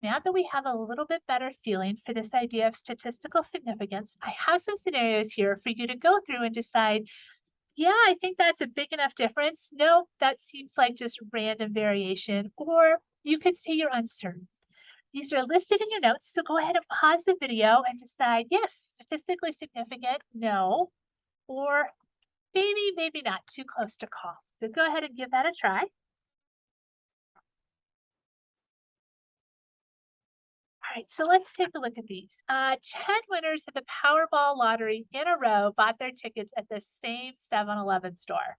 now that we have a little bit better feeling for this idea of statistical significance, I have some scenarios here for you to go through and decide, yeah, I think that's a big enough difference. No, that seems like just random variation. Or you could say you're uncertain. These are listed in your notes, so go ahead and pause the video and decide, yes, statistically significant, no, or maybe not, too close to call. So go ahead and give that a try. All right, so let's take a look at these. 10 winners of the Powerball lottery in a row bought their tickets at the same 7-Eleven store.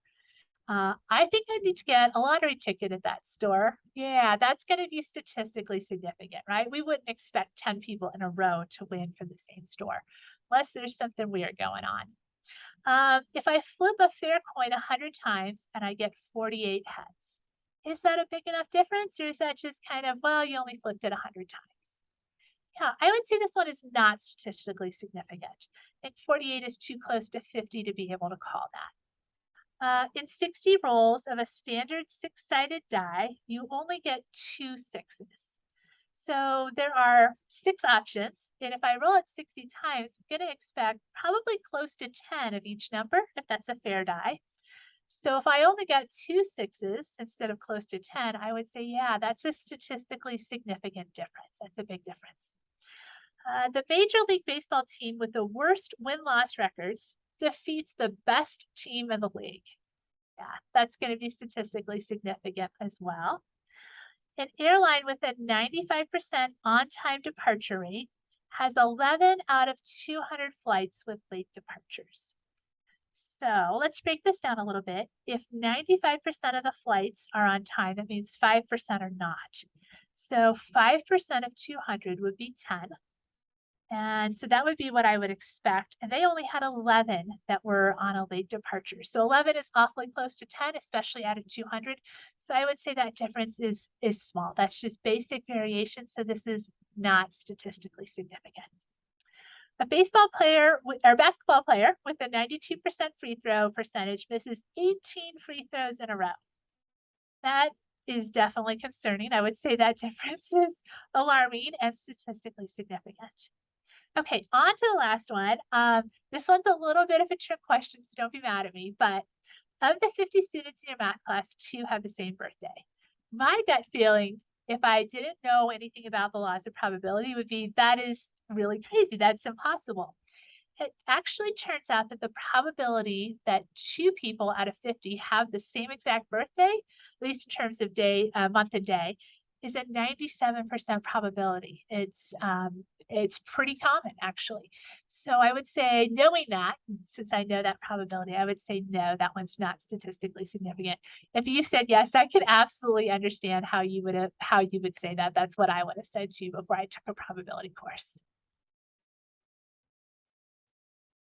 I think I need to get a lottery ticket at that store. Yeah, that's going to be statistically significant, right? We wouldn't expect 10 people in a row to win from the same store, unless there's something weird going on. If I flip a fair coin 100 times and I get 48 heads, is that a big enough difference, or is that just kind of, well, you only flipped it 100 times? Yeah, I would say this one is not statistically significant. I think 48 is too close to 50 to be able to call that. In 60 rolls of a standard six-sided die, you only get two sixes. So there are six options, and if I roll it 60 times, I'm going to expect probably close to 10 of each number, if that's a fair die. So if I only got two sixes instead of close to 10, I would say, yeah, that's a statistically significant difference. That's a big difference. The Major League Baseball team with the worst win-loss records defeats the best team in the league. Yeah, that's going to be statistically significant as well. An airline with a 95% on-time departure rate has 11 out of 200 flights with late departures. So let's break this down a little bit. If 95% of the flights are on time, that means 5% are not. So 5% of 200 would be 10. And so that would be what I would expect. And they only had 11 that were on a late departure. So 11 is awfully close to 10, especially out of 200. So I would say that difference is small. That's just basic variation. So this is not statistically significant. A baseball player or basketball player with a 92% free throw percentage misses 18 free throws in a row. That is definitely concerning. I would say that difference is alarming and statistically significant. Okay, on to the last one. This one's a little bit of a trick question, so don't be mad at me, but of the 50 students in your math class, 2 have the same birthday. My gut feeling, if I didn't know anything about the laws of probability, would be that is really crazy. That's impossible. It actually turns out that the probability that 2 people out of 50 have the same exact birthday, at least in terms of day, month and day, is a 97% probability. It's pretty common actually. So I would say knowing that, since I know that probability, I would say no, that one's not statistically significant. If you said yes, I could absolutely understand how you would say that. That's what I would have said too before I took a probability course.